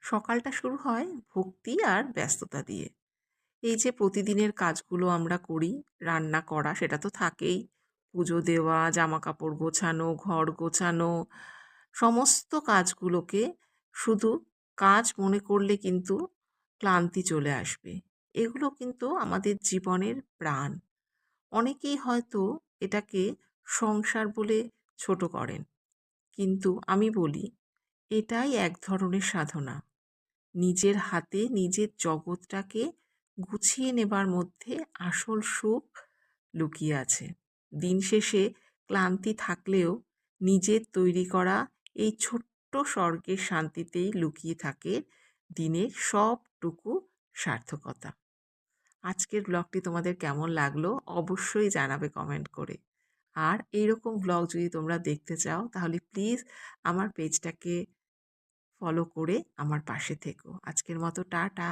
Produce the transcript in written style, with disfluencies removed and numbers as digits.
সকালটা শুরু হয় ভক্তি আর ব্যস্ততা দিয়ে। এই যে প্রতিদিনের কাজগুলো আমরা করি, রান্না করা সেটা তো থাকেই। পুজো দেওয়া, জামাকাপড় গোছানো, ঘর গোছানো, সমস্ত কাজগুলোকে শুধু কাজ মনে করলে কিন্তু ক্লান্তি চলে আসবে। এগুলো কিন্তু আমাদের জীবনের প্রাণ। অনেকেই হয়তো এটাকে সংসার বলে ছোট করেন। কিন্তু আমি বলি, এটাই এক ধরনের সাধনা। নিজের হাতে নিজের জগৎটাকে গুছিয়ে নেবার মধ্যে আসল সুখ লুকিয়ে আছে। দিন শেষে ক্লান্তি থাকলেও নিজের তৈরি করা এই ছোট্ট স্বর্গের শান্তিতেই লুকিয়ে থাকে দিনের সবটুকু সার্থকতা। আজকের ব্লগটি তোমাদের কেমন লাগলো অবশ্যই জানাবে কমেন্ট করে। আর এইরকম ব্লগ যদি তোমরা দেখতে চাও তাহলে প্লিজ আমার পেজটাকে ফলো করে আমার পাশে থেকো। আজকের মতো টাটা।